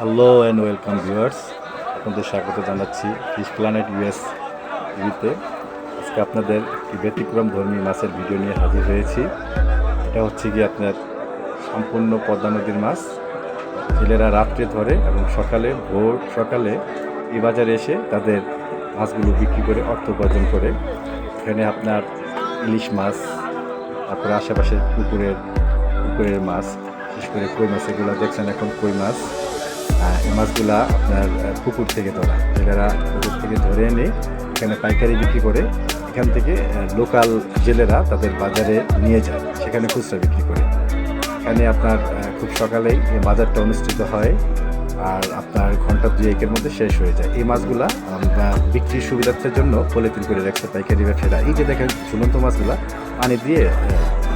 Hello and welcome viewers, আপনাদের স্বাগত জানাচ্ছি ফিশ প্ল্যানেট ইউএস টিভিতে। আজকে আপনাদের ব্যতিক্রম ধর্মী মাছের ভিডিও নিয়ে হাজির হয়েছি। এটা হচ্ছে কি আপনার সম্পূর্ণ পদ্মা নদীর মাছ। জেলেরা রাত্রে ধরে এবং ভোর সকালে এই বাজারে এসে তাদের মাছগুলো বিক্রি করে অর্থ উপার্জন করে। এখানে আপনার ইলিশ মাছ, তারপরে আশেপাশে পুকুরের মাছ, বিশেষ করে কই মাছ, এগুলো দেখছেন এখন কই মাছ। এই মাছগুলা আপনার পুকুর থেকে ধরা, জেলেরা পুকুর থেকে ধরে এনে এখানে পাইকারি বিক্রি করে। এখান থেকে লোকাল জেলেরা তাদের বাজারে নিয়ে যায়, সেখানে খুচরা বিক্রি করে। এখানে আপনার খুব সকালেই এই বাজারটা অনুষ্ঠিত হয়, আর আপনার ঘন্টা 2-1-এর মধ্যে শেষ হয়ে যায়। এই মাছগুলা বিক্রির সুবিধার্থের জন্য পলিথিন করে রাখছে পাইকারি ব্যবসায়ীরা। এই যে দেখেন ঝুলন্ত মাছগুলা পানি দিয়ে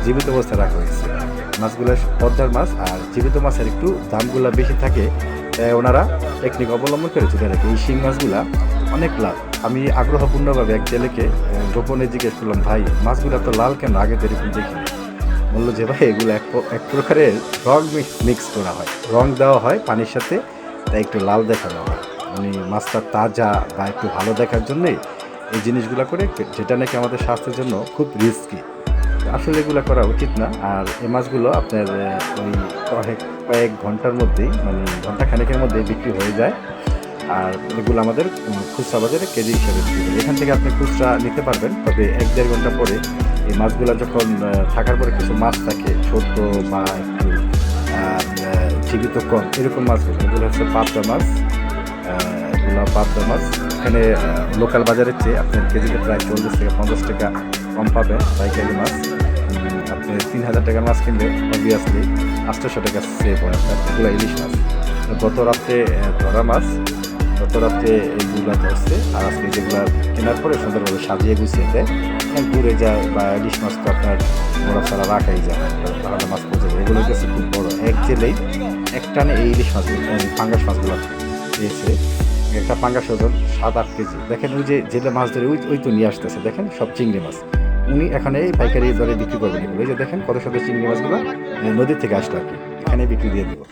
জীবিত অবস্থায় রাখা হয়েছে। মাছগুলো পদ্মার মাছ, আর জীবিত মাছের একটু দামগুলা বেশি থাকে। ওনারা টেকনিক অবলম্বন করে চলে রাখে। এই শিং মাছগুলা অনেক লাভ। আমি আগ্রহপূর্ণভাবে এক জেলেকে গোপনে জিজ্ঞেস করলাম, ভাই মাছগুলো তো লাল কেন, আগে তো এরকম দেখিনি। বললো যে ভাই এগুলো এক প্রকারের রং মিক্স করা হয়, রং দেওয়া হয় পানির সাথে, তাই একটু লাল দেখানো হয়। মানে মাছটা তাজা বা একটু ভালো দেখার জন্যই এই জিনিসগুলো করে, যেটা নাকি আমাদের স্বাস্থ্যের জন্য খুব রিস্কি। আসলে এগুলো করা উচিত না। আর এই মাছগুলো আপনার ওই কয়েক ঘন্টার মধ্যেই, মানে ঘন্টাখানেকের মধ্যে বিক্রি হয়ে যায়। আর এগুলো আমাদের খুচরা বাজারে কেজি হিসাবে বিক্রি করে। এখান থেকে আপনি খুচরা নিতে পারবেন, তবে 1-1.5 ঘন্টা পরে এই মাছগুলো যখন থাকার পরে কিছু মাছ থাকে ছোট বা একটু জীবিত কম, এরকম মাছগুলো, এগুলো হচ্ছে পাবদা মাছ। এগুলো পাবদা মাছ এখানে লোকাল বাজারের চেয়ে আপনার কেজিতে প্রায় 40 থেকে 50 টাকা কম পাবেন। পাইকারি মাছ আপনি 3000 টাকার মাছ কিনলে অবভিয়াসলি 800 টাকা সেভ হয় আপনার। এগুলো ইলিশ মাছ, গত রাত্রে ধরা মাছ, গত রাত্রে এইগুলো ধরছে। আর আজকে যেগুলো কেনার পরে সুন্দরভাবে সাজিয়ে গুছিয়ে দেয়, দূরে যায়। বা ইলিশ মাছ তো আপনার বড় ছাড়া রাখাই যায়, ভালো মাছ পচে যায়। এগুলো হচ্ছে খুব বড়, এক জেলেই এক টানে এই ইলিশ মাছগুলো, পাঙ্গাস মাছগুলো পেয়েছে। একটা পাঙ্গাস ওজন 7-8 কেজি। দেখেন ওই যে জেলে মাছ ধরে ওই তো নিয়ে আসতেছে, দেখেন সব চিংড়ি মাছ। উনি এখানে পাইকারি দরে বিক্রি করবেন এগুলো। এই যে দেখেন কত শত চিংড়ি মাছগুলো নদী থেকে আসলো আর কি, এখানে বিক্রি দিয়ে দেবো।